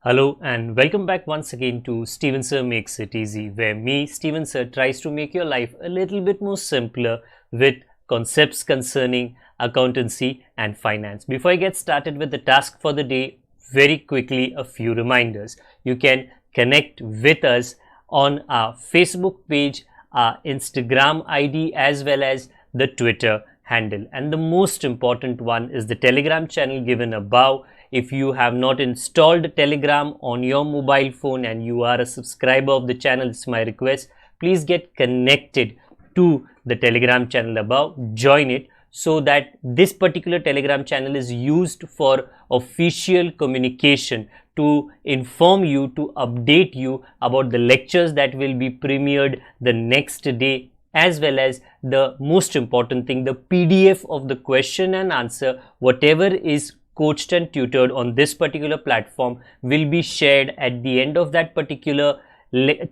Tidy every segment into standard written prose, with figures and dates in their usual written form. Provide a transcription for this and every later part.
Hello and welcome back once again to Steven Sir Makes It Easy, where me, Steven Sir, tries to make your life a little bit more simpler with concepts concerning accountancy and finance. Before I get started with the task for the day, very quickly a few reminders. You can connect with us on our Facebook page, our Instagram ID, as well as the Twitter handle. And the most important one is the Telegram channel given above. If you have not installed Telegram on your mobile phone and you are a subscriber of the channel, it's my request, please get connected to the Telegram channel above, join it, so that this particular Telegram channel is used for official communication to inform you, to update you about the lectures that will be premiered the next day, as well as the most important thing, the PDF of the question and answer, whatever is coached and tutored on this particular platform will be shared at the end of that particular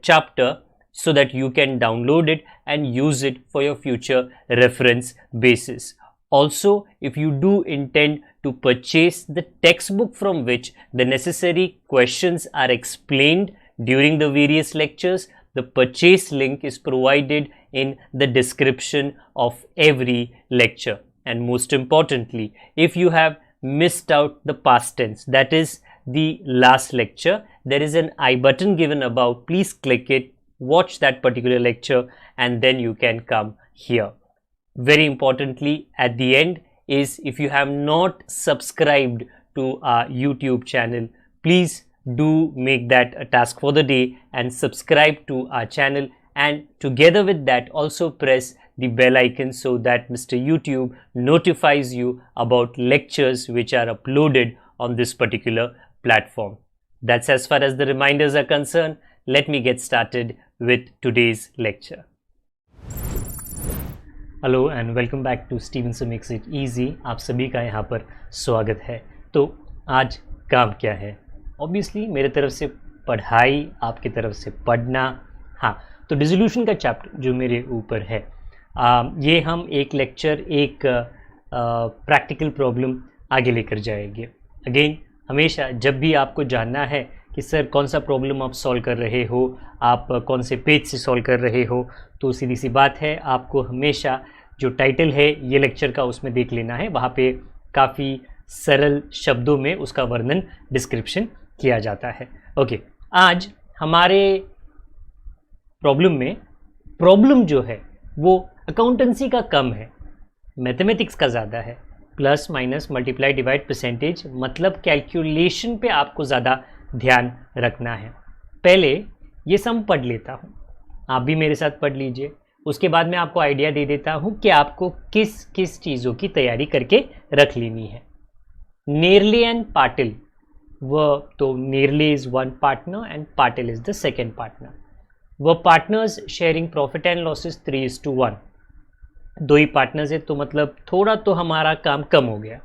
chapter, so that you can download it and use it for your future reference basis. Also, if you do intend to purchase the textbook from which the necessary questions are explained during the various lectures, the purchase link is provided in the description of every lecture. And most importantly, if you have missed out the past tense, that is the last lecture, there is an I button given above. Please click it, watch that particular lecture, and then you can come here. Very importantly, at the end is, if you have not subscribed to our YouTube channel, please do make that a task for the day and subscribe to our channel, and together with that also press the bell icon so that Mr. YouTube notifies you about lectures which are uploaded on this particular platform. That's as far as the reminders are concerned. Let me get started with today's lecture. Hello and welcome back to Steven sir makes it easy. आप सभी का यहाँ पर स्वागत है। तो आज काम क्या है? ऑब्वियसली मेरे तरफ से पढ़ाई, आपकी तरफ से पढ़ना। हाँ, तो डिसोल्यूशन का चैप्टर जो मेरे ऊपर है, ये हम एक लेक्चर, एक प्रैक्टिकल प्रॉब्लम आगे लेकर जाएंगे। अगेन, हमेशा जब भी आपको जानना है कि सर कौन सा प्रॉब्लम आप सॉल्व कर रहे हो, आप कौन से पेज से सॉल्व कर रहे हो, तो सीधी सी बात है, आपको हमेशा जो टाइटल है ये लेक्चर का उसमें देख लेना है। वहाँ पे काफ़ी सरल शब्दों में उसका वर्णन, डिस्क्रिप्शन किया जाता है। ओके, आज हमारे प्रॉब्लम में प्रॉब्लम जो है वो अकाउंटेंसी का कम है, मैथमेटिक्स का ज़्यादा है। Plus minus multiply divide percentage, मतलब कैलकुलेशन पे आपको ज़्यादा ध्यान रखना है। पहले ये सम पढ़ लेता हूँ, आप भी मेरे साथ पढ़ लीजिए। उसके बाद मैं आपको आइडिया दे देता हूँ कि आपको किस किस चीज़ों की तैयारी करके रख लेनी है। नेरले एंड पाटिल, वह तो Nerle is one partner and Patil is the second partner. वह partners sharing profit and losses 3:1। दो ही पार्टनर्स है, तो मतलब थोड़ा तो हमारा काम कम हो गया।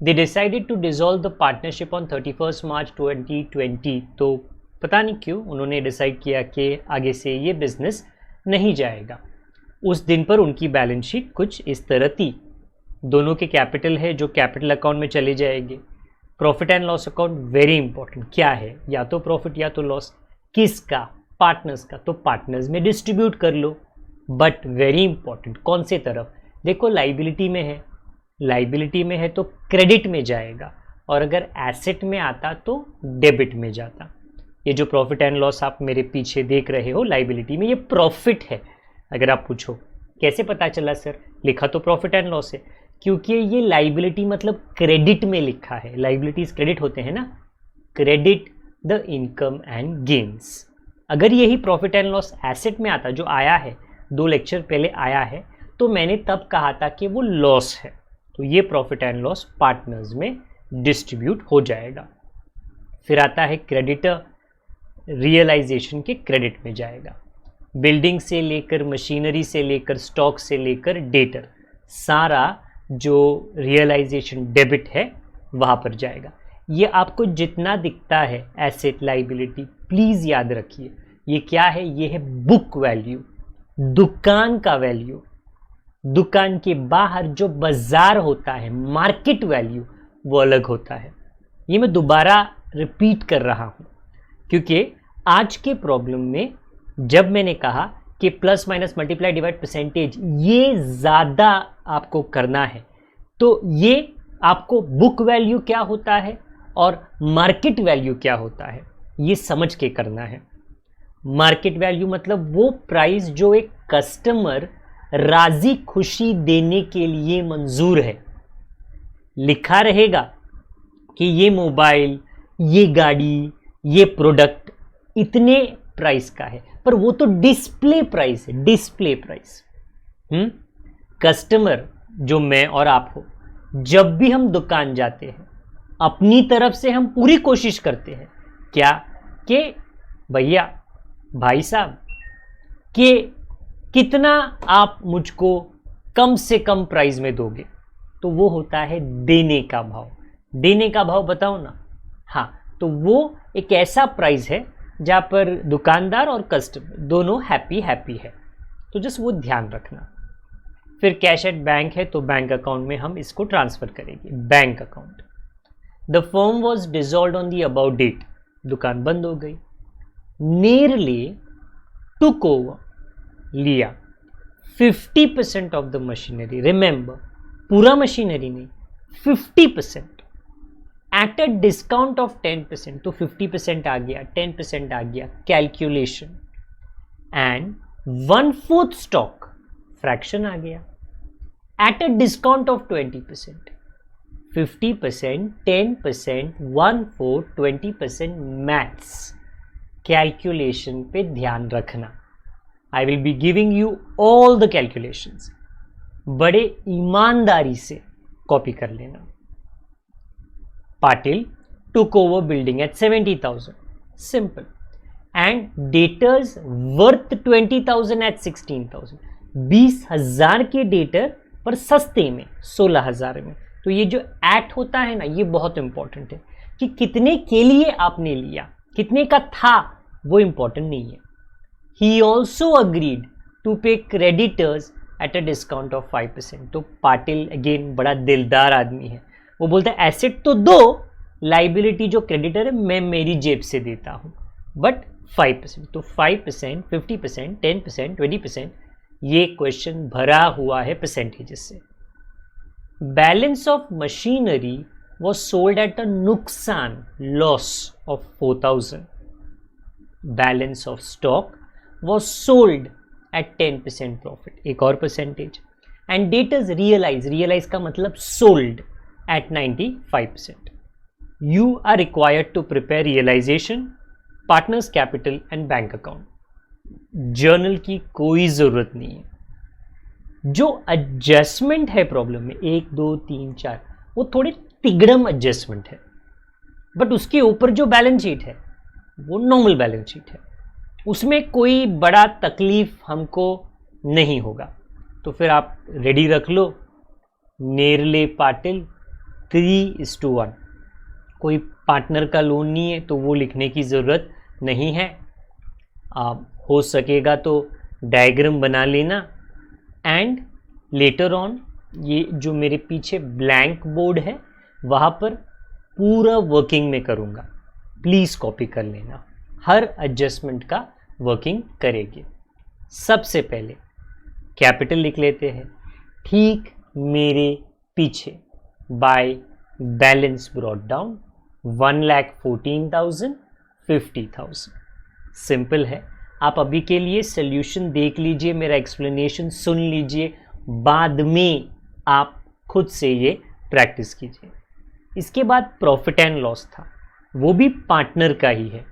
They decided to dissolve the partnership on 31 March 2020। तो पता नहीं क्यों उन्होंने डिसाइड किया कि आगे से ये बिजनेस नहीं जाएगा। उस दिन पर उनकी बैलेंस शीट कुछ इस तरह थी। दोनों के कैपिटल है जो कैपिटल अकाउंट में चले जाएंगे। Profit and loss account very important, क्या है, या तो प्रॉफिट या तो लॉस। किसका? पार्टनर्स का। तो पार्टनर्स में डिस्ट्रीब्यूट कर लो। बट वेरी इंपॉर्टेंट, कौन से तरफ? देखो, लाइबिलिटी में है, लाइबिलिटी में है तो क्रेडिट में जाएगा, और अगर एसेट में आता तो डेबिट में जाता। ये जो प्रॉफिट एंड लॉस आप मेरे पीछे देख रहे हो लाइबिलिटी में, ये प्रॉफिट है। अगर आप पूछो कैसे पता चला सर, लिखा तो प्रॉफिट एंड लॉस है, क्योंकि ये लाइबिलिटी मतलब क्रेडिट में लिखा है। लाइबिलिटीज क्रेडिट होते हैं ना, credit the income and gains. अगर यही प्रॉफिट एंड लॉस एसेट में आता, जो आया है 2 लेक्चर पहले आया है, तो मैंने तब कहा था कि वो लॉस है। तो ये प्रॉफिट एंड लॉस पार्टनर्स में डिस्ट्रीब्यूट हो जाएगा। फिर आता है क्रेडिटर, रियलाइजेशन के क्रेडिट में जाएगा। बिल्डिंग से लेकर, मशीनरी से लेकर, स्टॉक से लेकर डेटर, सारा जो रियलाइजेशन डेबिट है वहाँ पर जाएगा। ये आपको जितना दिखता है एसेट लाइबिलिटी, प्लीज़ याद रखिए ये क्या है, ये है बुक वैल्यू, दुकान का वैल्यू। दुकान के बाहर जो बाजार होता है, मार्केट वैल्यू, वो अलग होता है। ये मैं दोबारा रिपीट कर रहा हूँ, क्योंकि आज के प्रॉब्लम में जब मैंने कहा कि plus minus multiply divide percentage ये ज़्यादा आपको करना है, तो ये आपको बुक वैल्यू क्या होता है और मार्केट वैल्यू क्या होता है ये समझ के करना है। मार्केट वैल्यू मतलब वो प्राइस जो एक कस्टमर राजी खुशी देने के लिए मंजूर है। लिखा रहेगा कि ये मोबाइल, ये गाड़ी, ये प्रोडक्ट इतने प्राइस का है, पर वो तो डिस्प्ले प्राइस है, डिस्प्ले प्राइस। कस्टमर जो मैं और आप हो, जब भी हम दुकान जाते हैं अपनी तरफ से हम पूरी कोशिश करते हैं क्या कि भैया, भाई साहब, कि कितना आप मुझको कम से कम प्राइस में दोगे, तो वो होता है देने का भाव। देने का भाव बताओ ना। हाँ, तो वो एक ऐसा प्राइस है जहाँ पर दुकानदार और कस्टमर दोनों हैप्पी है। तो जस्ट वो ध्यान रखना। फिर कैश एट बैंक है, तो बैंक अकाउंट में हम इसको ट्रांसफर करेंगे, bank account. The firm was dissolved on the about date, दुकान बंद हो गई। नेरले टुक ओवर, लिया 50% ऑफ द मशीनरी। रिमेंबर, पूरा मशीनरी नहीं, 50% एट अ डिस्काउंट ऑफ 10%। तो 50% आ गया, 10% आ गया, कैलकुलेशन। एंड 1/4 स्टॉक, फ्रैक्शन आ गया, eight a discount of 20%। 50%, 10%, 1/4, 20% maths, calculation पे ध्यान रखना। I will be giving you all the calculations, बड़े ईमानदारी से कॉपी कर लेना। Patil took over building at 70,000, simple, and debtors worth 20,000 at 16,000, 20,000 के डेटर पर सस्ते में 16,000 में। तो ये जो एट होता है ना, ये बहुत इंपॉर्टेंट है कि कितने के लिए आपने लिया, कितने का था वो इंपॉर्टेंट नहीं है। ही ऑल्सो अग्रीड टू पे creditors eight a discount of 5%। तो पाटिल अगेन बड़ा दिलदार आदमी है, वो बोलता है एसेट तो दो, लाइबिलिटी जो क्रेडिटर है मैं मेरी जेब से देता हूं, बट 5%। तो 5%, 50%, 10%, 20%, ये क्वेश्चन भरा हुआ है परसेंटेजेस से। Balance of machinery was sold at a नुकसान, loss of 4,000। Balance of stock was sold at 10% profit, एक और percentage. And debtors realise, realise का मतलब sold at 95%. You are required to prepare realization, partners capital and bank account. Journal की कोई ज़रूरत नहीं है। जो एडजस्टमेंट है प्रॉब्लम में 1, 2, 3, 4, वो थोड़े तिगड़म एडजस्टमेंट है, बट उसके ऊपर जो बैलेंस शीट है वो नॉर्मल बैलेंस शीट है, उसमें कोई बड़ा तकलीफ हमको नहीं होगा। तो फिर आप रेडी रख लो, नेरले पाटिल 3:1। कोई पार्टनर का लोन नहीं है तो वो लिखने की ज़रूरत नहीं है। आप हो सकेगा तो डायग्राम बना लेना, एंड लेटर ऑन ये जो मेरे पीछे ब्लैंक बोर्ड है वहाँ पर पूरा वर्किंग में करूँगा, प्लीज़ कॉपी कर लेना, हर एडजस्टमेंट का वर्किंग करेंगे। सबसे पहले कैपिटल लिख लेते हैं, ठीक मेरे पीछे, by balance brought down 1,14,000, 50,000। Simple है। आप अभी के लिए सोल्यूशन देख लीजिए, मेरा एक्सप्लेनेशन सुन लीजिए, बाद में आप खुद से ये प्रैक्टिस कीजिए। इसके बाद प्रॉफिट एंड लॉस था, वो भी पार्टनर का ही है।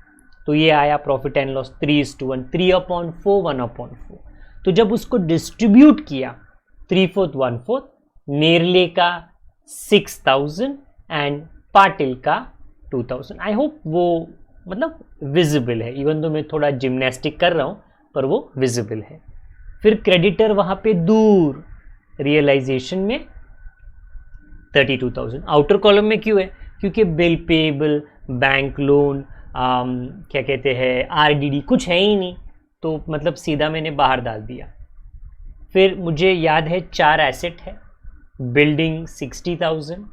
तो ये आया प्रॉफिट एंड लॉस 3:1, 3/4, 1/4। तो जब उसको डिस्ट्रीब्यूट किया 3/4, 1/4, नेरले का 6,000 एंड पाटिल का 2,000। आई होप वो मतलब विजिबल है, इवन तो मैं थोड़ा जिम्नास्टिक कर रहा हूँ पर वो विजिबल है। फिर क्रेडिटर वहाँ पे दूर, रियलाइजेशन में 32,000। आउटर कॉलम में क्यों है? क्योंकि बिल पेबल, बैंक लोन, क्या कहते हैं, आरडीडी कुछ है ही नहीं, तो मतलब सीधा मैंने बाहर डाल दिया। फिर मुझे याद है 4 एसेट है, building 60,000,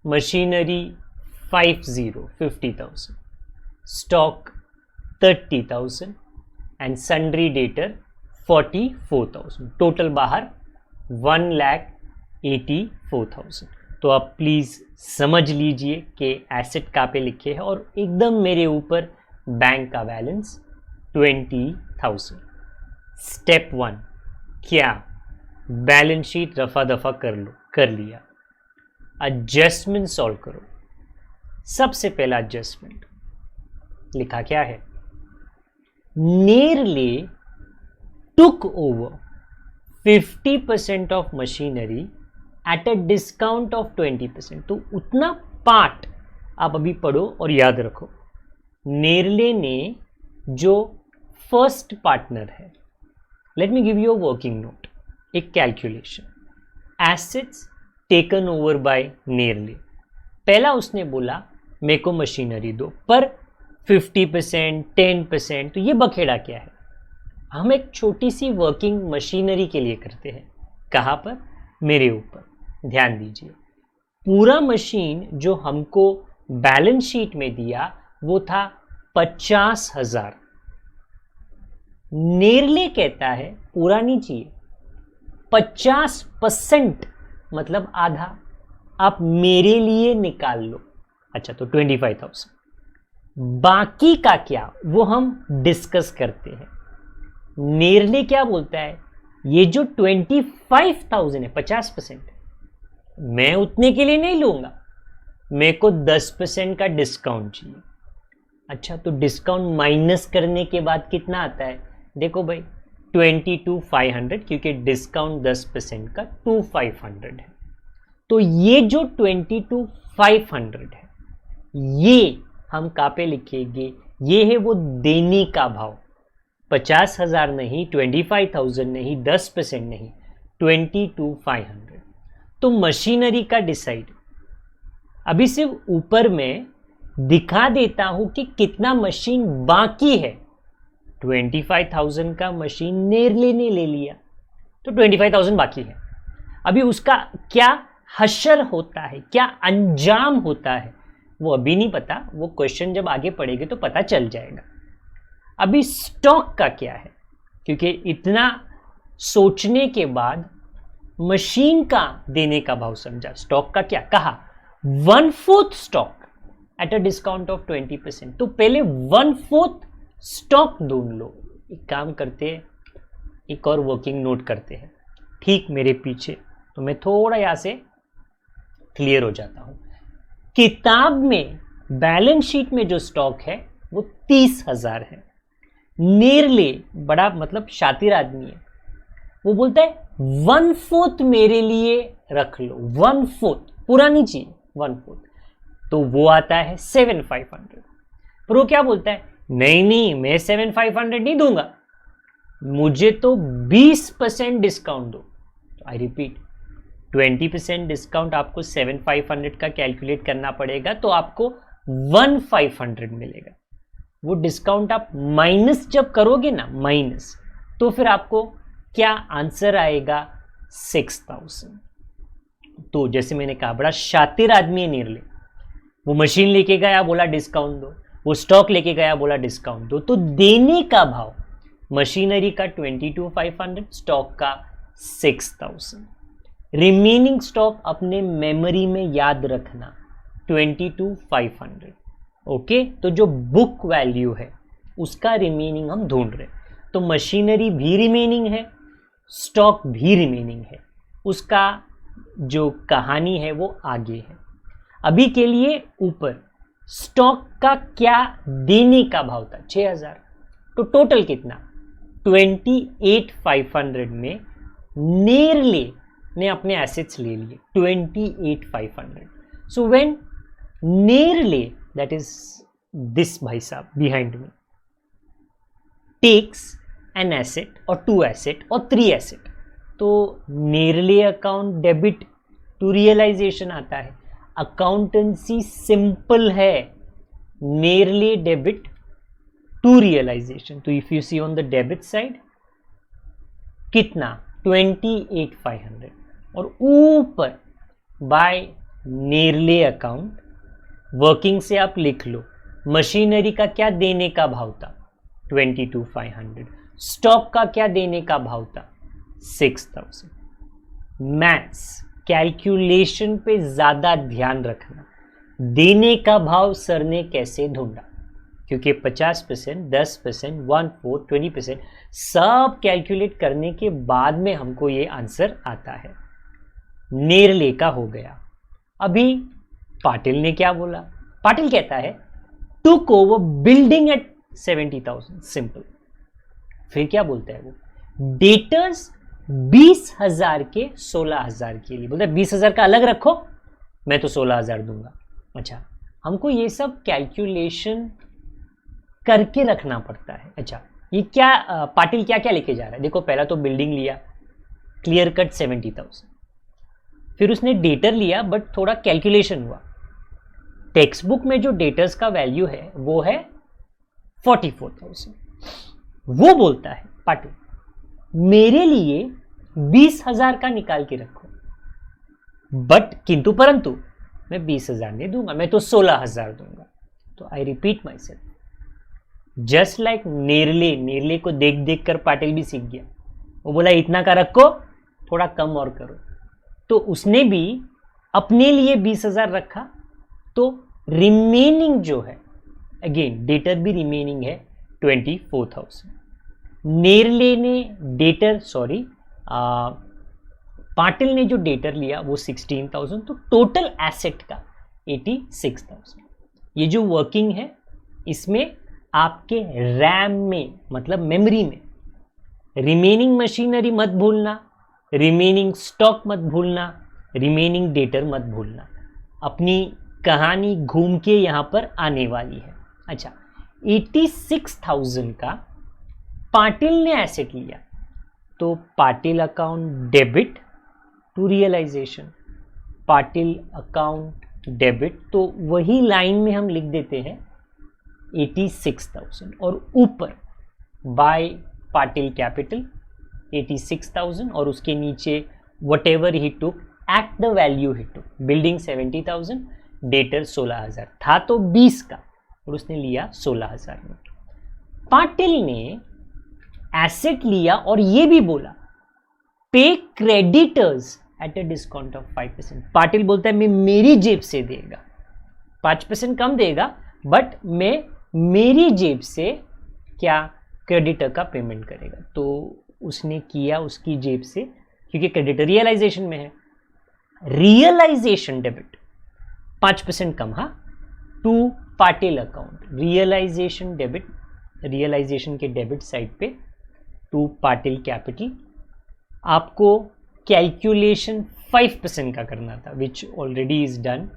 machinery 50,000, stock 30,000 and sundry debtor 44,000, total बाहर 1,84,000। तो आप प्लीज समझ लीजिए कि एसेट कहाँ पे लिखे हैं और एकदम मेरे ऊपर बैंक का बैलेंस 20,000। स्टेप 1 क्या, बैलेंस शीट रफा दफा कर लिया। एडजस्टमेंट सॉल्व करो। सबसे पहला एडजस्टमेंट लिखा क्या है, Nerle took over 50% of machinery at a discount of 20%। तो उतना पार्ट आप अभी पढ़ो और याद रखो। नेरले ने जो फर्स्ट पार्टनर है, let me give you a working note, एक calculation, assets taken over by Nerle. पहला उसने बोला मेरे को मशीनरी दो, पर 50%, 10%, तो ये बखेड़ा क्या है। हम एक छोटी सी वर्किंग मशीनरी के लिए करते हैं। कहाँ पर, मेरे ऊपर। ध्यान दीजिए, पूरा मशीन जो हमको बैलेंस शीट में दिया वो था 50,000। नेरले कहता है पूरा नहीं चाहिए, 50% मतलब आधा आप मेरे लिए निकाल लो। अच्छा, तो 25,000। बाकी का क्या वो हम डिस्कस करते हैं। नेरले क्या बोलता है, ये जो 25,000 है 50%, मैं उतने के लिए नहीं लूंगा, मेरे को 10% का डिस्काउंट चाहिए। अच्छा, तो डिस्काउंट माइनस करने के बाद कितना आता है, देखो भाई 22,500, क्योंकि डिस्काउंट 10% का 2,500 है। तो ये जो 22,500 है ये हम कहाँ पे लिखेंगे, ये है वो देने का भाव। 50,000 नहीं, 25,000 नहीं, 10% नहीं, 22,500। तो मशीनरी का डिसाइड अभी सिर्फ ऊपर में दिखा देता हूं कि कितना मशीन बाकी है। 25,000 का मशीन नेरले ने ले लिया, तो 25,000 बाकी है। अभी उसका क्या हशर होता है, क्या अंजाम होता है, वो अभी नहीं पता, वो क्वेश्चन जब आगे पढ़ेंगे तो पता चल जाएगा। अभी स्टॉक का क्या है, क्योंकि इतना सोचने के बाद मशीन का देने का भाव समझा। स्टॉक का क्या कहा, 1/4 stock at a discount of 20%। तो पहले 1/4 स्टॉक ढूंढ लो। एक काम करते हैं, एक और वर्किंग नोट करते हैं ठीक मेरे पीछे, तो मैं थोड़ा यहां से क्लियर हो जाता हूं। किताब में बैलेंस शीट में जो स्टॉक है वो 30,000 है। नेरले बड़ा मतलब शातिर आदमी है, वो बोलता है 1/4 मेरे लिए रख लो, 1/4 पूरा नहीं चाहिए, 1/4। तो वो आता है 7,500। पर वो क्या बोलता है, नहीं नहीं मैं 7,500 नहीं दूंगा, मुझे तो 20% डिस्काउंट दो। आई रिपीट, 20% डिस्काउंट आपको 7,500 का कैलकुलेट करना पड़ेगा, तो आपको 1,500 मिलेगा। वो डिस्काउंट आप माइनस जब करोगे ना, माइनस, तो फिर आपको क्या आंसर आएगा, 6,000। तो जैसे मैंने कहा बड़ा शातिर आदमी है नेरले, वो मशीन लेके गया बोला डिस्काउंट दो, वो स्टॉक लेके गया बोला डिस्काउंट दो। तो देने का भाव मशीनरी का 22,500, स्टॉक का 6,000। रिमेनिंग स्टॉक अपने मेमोरी में याद रखना 22,500। ओके, तो जो बुक वैल्यू है उसका रिमेनिंग हम ढूंढ रहे, तो मशीनरी भी रिमेनिंग है, स्टॉक भी रिमेनिंग है, उसका जो कहानी है वो आगे है। अभी के लिए ऊपर स्टॉक का क्या देने का भाव था, 6,000। तो टोटल कितना, 28,500 में नेरले ने अपने एसेट्स ले लिए 28,500। So when Nerle, that is this भाई साहब behind me, takes an asset और 2 एसेट और 3 एसेट, तो Nerle account debit to realisation आता है। अकाउंटेंसी सिंपल है, नेरले डेबिट टू रियलाइजेशन। तो if you see on the debit side कितना, 28,500, और ऊपर बाय नेरले अकाउंट वर्किंग से आप लिख लो, मशीनरी का क्या देने का भाव था 22,500, स्टॉक का क्या देने का भाव था 6,000। मैथ्स कैलकुलेशन पे ज्यादा ध्यान रखना, देने का भाव सर ने कैसे ढूंढा, क्योंकि 50%, 10%, 1/4, 20% सब कैलकुलेट करने के बाद में हमको ये आंसर आता है। नेरले का हो गया। अभी पाटिल ने क्या बोला, पाटिल कहता है took over building at 70,000, simple. फिर क्या बोलता है वो, डेटर्स 20,000 के 16,000 के लिए, बोलता है 20,000 का अलग रखो, मैं तो 16,000 दूंगा। अच्छा, हमको ये सब कैलकुलेशन करके रखना पड़ता है। अच्छा, ये क्या पाटिल क्या क्या लेके जा रहा है, देखो पहला तो बिल्डिंग लिया, क्लियर कट 70,000, फिर उसने डेटर लिया बट थोड़ा कैलकुलेशन हुआ। टेक्स्ट बुक में जो डेटर्स का वैल्यू है वो है 44,000। वो बोलता है पाटिल मेरे लिए 20,000 का निकाल के रखो, बट किंतु परंतु मैं 20,000 नहीं दूंगा, मैं तो 16,000 दूंगा। तो I repeat myself, just like Nerle को देख देख कर पाटिल भी सीख गया। वो बोला इतना का रखो, थोड़ा कम और करो, तो उसने भी अपने लिए 20,000 रखा। तो रिमेनिंग जो है, अगेन डेटर भी रिमेनिंग है 24,000। नेरले ने डेटर पाटिल ने जो डेटर लिया वो 16,000, तो टोटल एसेट का 86,000। ये जो वर्किंग है इसमें आपके रैम में, मतलब मेमोरी में, रिमेनिंग मशीनरी मत भूलना, रिमेनिंग स्टॉक मत भूलना, रिमेनिंग डेटर मत भूलना। अपनी कहानी घूम के यहां पर आने वाली है। अच्छा, 86,000 का पाटिल ने एसेट लिया, तो Patil account debit to realisation, Patil account debit, तो वही लाइन में हम लिख देते हैं 86,000 और ऊपर बाय पाटिल कैपिटल 86,000 और उसके नीचे what ever he took at the value he took, building 70,000, debtor 16,000 था तो 20 का और उसने लिया 16,000 में। पाटिल ने एसेट लिया और ये भी बोला पे creditors eight a discount of 5%। Patil बोलता है मैं मेरी जेब से देगा, 5% कम देगा, बट मैं मेरी जेब से क्या क्रेडिटर का पेमेंट करेगा। तो उसने किया उसकी जेब से, क्योंकि क्रेडिटर रियलाइजेशन में है। रियलाइजेशन डेबिट 5% कम, हाँ, to Patil account, realisation debit, realisation के डेबिट साइड पे टू पाटिल कैपिटल। आपको कैलकुलेशन 5% का करना था, विच ऑलरेडी इज डन।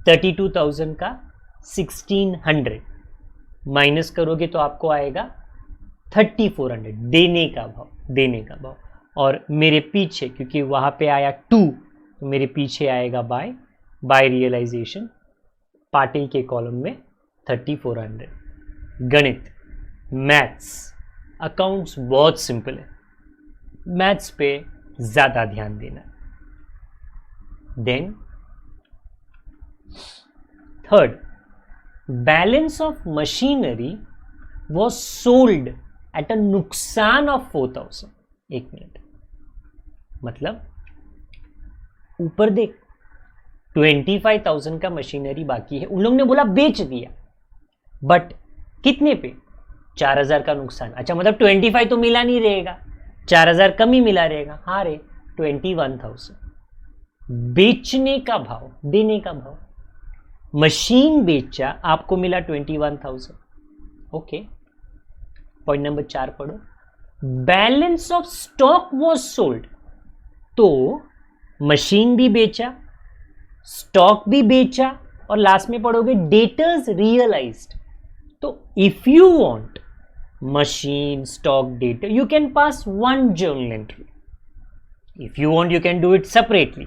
32,000 का 1600 माइनस करोगे तो आपको आएगा 3400, देने का भाव, देने का भाव। और मेरे पीछे, क्योंकि वहां पे आया 2, तो मेरे पीछे आएगा बाय रियलाइजेशन, पाटिल के कॉलम में 3400। गणित, मैथ्स, अकाउंट्स बहुत सिंपल है, मैथ्स पे ज्यादा ध्यान देना। Then third, balance of machinery was sold at a नुकसान ऑफ 4,000। एक मिनट, मतलब ऊपर देख 25,000 का मशीनरी बाकी है, उन लोगों ने बोला बेच दिया, बट कितने पे, 4,000 का नुकसान। अच्छा, मतलब 25 तो मिला नहीं रहेगा, 4,000 कम ही मिला रहेगा, हाँ रे 21,000। बेचने का भाव, देने का भाव, मशीन बेचा, आपको मिला 21,000। ओके, पॉइंट नंबर 4 पढ़ो, balance of stock was sold, तो मशीन भी बेचा, स्टॉक भी बेचा, और लास्ट में पढ़ोगे डेटर्स रियलाइज्ड। तो if you want machine, stock, debtor, you can pass one journal entry. If you want, you can do it separately.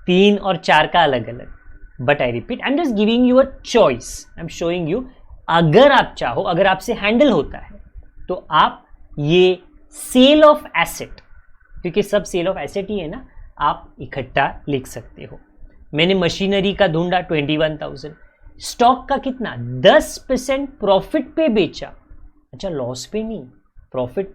3 और 4 का अलग अलग. But I repeat, I'm just giving you a choice. I'm showing you, अगर आप चाहो, अगर आपसे handle होता है, तो आप ये सेल ऑफ एसेट, क्योंकि सब सेल ऑफ एसेट ही है ना, आप इकट्ठा लिख सकते हो। मैंने मशीनरी का ढूंढा 21,000, स्टॉक का कितना 10% प्रॉफिट पे बेचा, अच्छा लॉस पे नहीं, प्रॉफिट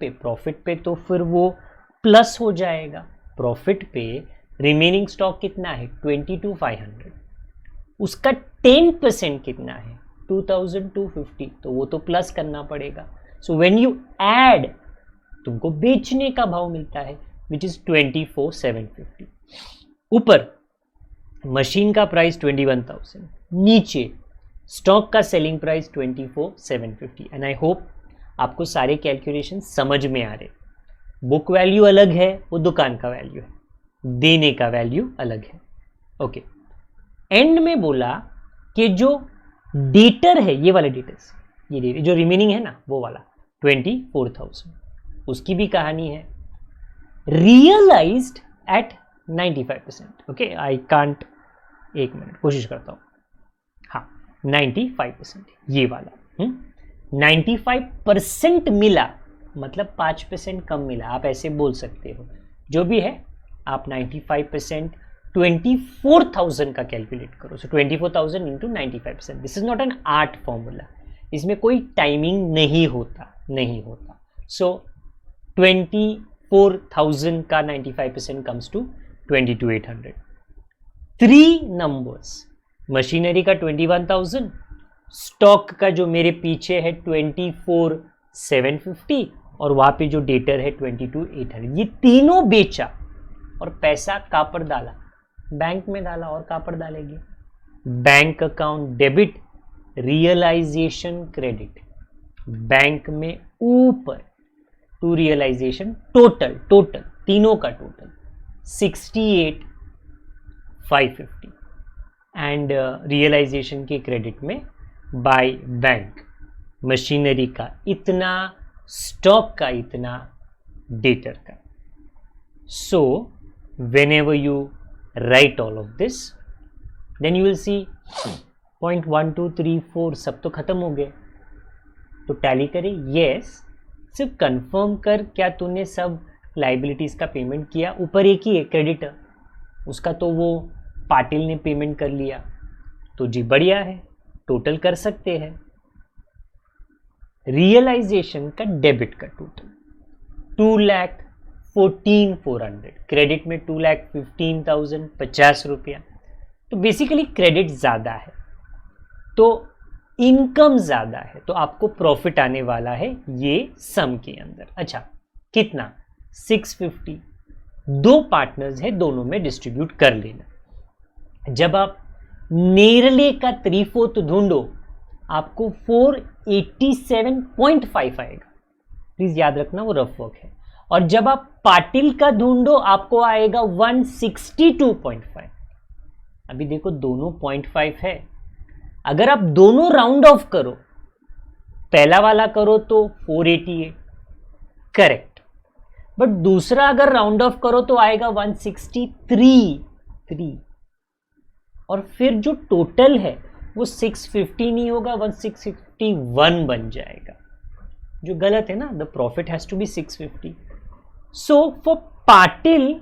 पे तो फिर वो प्लस हो जाएगा। प्रॉफिट पे रिमेनिंग स्टॉक कितना है 22,500, उसका 10% कितना है 2,250, तो वो तो प्लस करना पड़ेगा। सो व्हेन यू ऐड तुमको बेचने का भाव मिलता है विच इज 24,750। ऊपर मशीन का प्राइस 21,000, नीचे स्टॉक का selling price 24,750। And I hope आपको सारे कैलकुलेशन समझ में आ रहे। बुक वैल्यू अलग है, वो दुकान का वैल्यू है, देने का वैल्यू अलग है। ओके, एंड में बोला कि जो डेटर है, ये वाले डेटर्स, ये डेटर जो रिमेनिंग है ना वो वाला 24,000, उसकी भी कहानी है। Realised at 95%। Okay, I can't, एक मिनट कोशिश करता हूं, हाँ 95%, ये वाला 95% मिला, मतलब 5% कम मिला, आप ऐसे बोल सकते हो। जो भी है आप 95% 24,000 का कैलकुलेट करो। सो 24,000 into 95%। This is not an art formula, इसमें कोई टाइमिंग नहीं होता। सो 24,000 का 95% कम्स टू 22,800। 3 नंबर्स, मशीनरी का 21,000, स्टॉक का जो मेरे पीछे है 24,750, और वहां पे जो डेटर है 22,800। ये तीनों बेचा और पैसा कहाँ पर डाला, बैंक में डाला। और कहाँ पर डालेंगे, bank account debit, realisation credit, bank में ऊपर टू रियलाइजेशन, टोटल तीनों का टोटल 68,550, एंड रियलाइजेशन के क्रेडिट में बाय बैंक, मशीनरी का इतना, स्टॉक का इतना, डेटर का। सो whenever you write all of this, then you will see point 1 2 3 4 सब तो खत्म हो गए। तो टैली करे यस, सिर्फ कंफर्म कर क्या तूने सब लाइबिलिटीज का पेमेंट किया। ऊपर एक ही है क्रेडिटर, उसका तो वो पाटिल ने पेमेंट कर लिया, तो जी बढ़िया है, टोटल कर सकते हैं। रियलाइजेशन का डेबिट का टोटल 2,14,400, क्रेडिट में 2,15,000, 50 रुपया। तो बेसिकली क्रेडिट ज्यादा है तो इनकम ज्यादा है, तो आपको प्रॉफिट आने वाला है ये सम के अंदर। अच्छा कितना 650, 2 पार्टनर्स है, दोनों में डिस्ट्रीब्यूट कर लेना। जब आप नेरले का 3/4 ढूंढो आपको 487.5 आएगा, प्लीज याद रखना वो रफ वर्क है। और जब आप पाटिल का ढूंढो आपको आएगा 162.5। अभी देखो दोनों 0.5 है, अगर आप दोनों राउंड ऑफ करो, पहला वाला करो तो 488 करेक्ट, बट दूसरा अगर राउंड ऑफ करो तो आएगा 163, और फिर जो टोटल है वो 650 नहीं होगा, 1651 बन जाएगा, जो गलत है ना। The profit has to be 650। So for Patil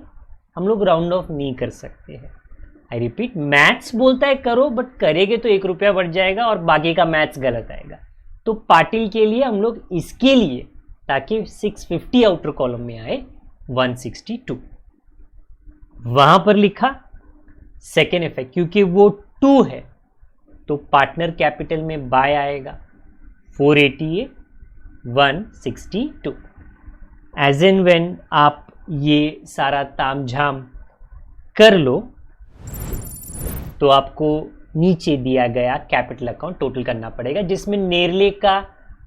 हम लोग राउंड ऑफ नहीं कर सकते हैं। आई रिपीट, मैथ्स बोलता है करो, बट करेंगे तो 1 रुपया बढ़ जाएगा और बाकी का मैथ्स गलत आएगा। तो पाटिल के लिए हम लोग इसके लिए, ताकि 650 आउटर कॉलम में आए 162, वहां पर लिखा सेकेंड इफेक्ट, क्योंकि वो 2 है तो पार्टनर कैपिटल में बाय आएगा 488 162। एज एन व्हेन आप ये सारा तामझाम कर लो तो आपको नीचे दिया गया कैपिटल अकाउंट टोटल करना पड़ेगा, जिसमें नेरले का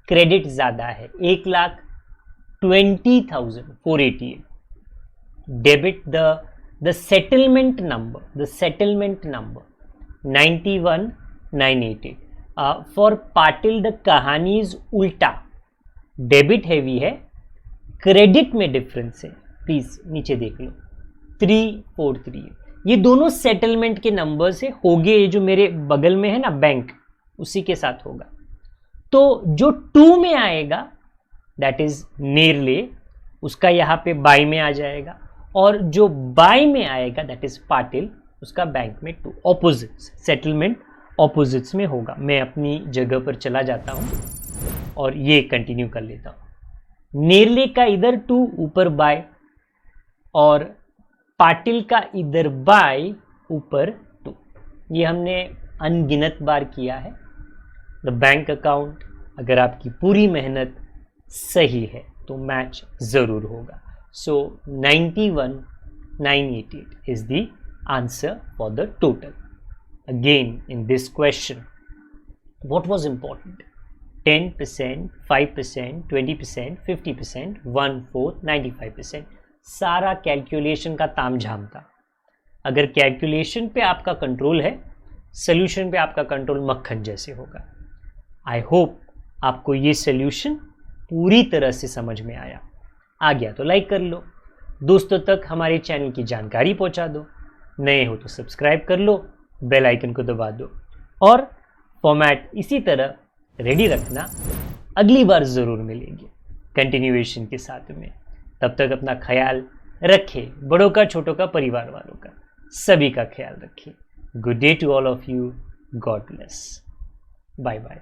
क्रेडिट ज्यादा है 1,20,488, debit the settlement number 91,988। For Patil the कहानी इज उल्टा, डेबिट हैवी है, क्रेडिट में डिफरेंस है, प्लीज नीचे देख लो 343। ये दोनों सेटलमेंट के नंबर से हो गए, ये जो मेरे बगल में है ना बैंक, उसी के साथ होगा। तो जो 2 में आएगा दैट इज नेरले, उसका यहां पे बाय में आ जाएगा, और जो बाय में आएगा दैट इज पाटिल, उसका बैंक में 2। ऑपोजिट सेटलमेंट ऑपोजिट्स में होगा। मैं अपनी जगह पर चला जाता हूँ और ये कंटिन्यू कर लेता हूँ। नेरले का इधर टू ऊपर बाय और पाटिल का इधर बाय ऊपर टू। ये हमने अनगिनत बार किया है। द बैंक अकाउंट, अगर आपकी पूरी मेहनत सही है तो मैच ज़रूर होगा। सो 91,988 is the answer for the total. Again in this question what was important? 10%, 5%, 20%, 50%, 1/4, 95%। सारा कैलकुलेशन का तामझाम था। अगर कैलकुलेशन पे आपका कंट्रोल है, सोल्यूशन पे आपका कंट्रोल मक्खन जैसे होगा। आई होप आपको ये सोल्यूशन पूरी तरह से समझ में आया। आ गया तो लाइक कर लो, दोस्तों तक हमारे चैनल की जानकारी पहुंचा दो, नए हो तो सब्सक्राइब कर लो, बेल आइकन को दबा दो और फॉर्मेट इसी तरह रेडी रखना। अगली बार ज़रूर मिलेगी कंटिन्यूएशन के साथ में। तब तक अपना ख्याल रखें, बड़ों का, छोटों का, परिवार वालों का, सभी का ख्याल रखें। Good day to all of you. God bless. Bye bye.